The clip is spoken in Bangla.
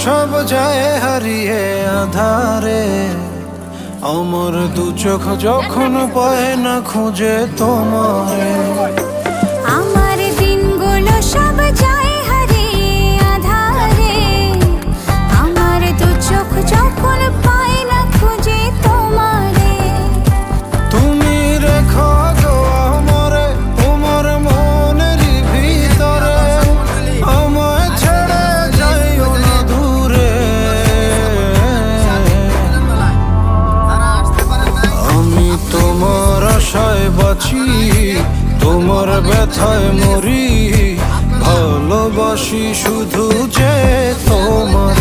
সব যায় হারিয়ে আধারে, আমার দু চোখ যখন পায় না খুঁজে তোমারে। আমার দিনগুলো সব যায় হারিয়ে আধারে, আমার দু চোখ যখন পায় না খুঁজে তোমারে। তুমি রেখো গো আমারে তোমার মনের ভিতরে, আমায় ছেড়ে যাইও না দূরে। আমি তোমার আশায় বাঁচি, তোমার ব্যথায় মরি, ভালোবাসি শুধু যে তোমার।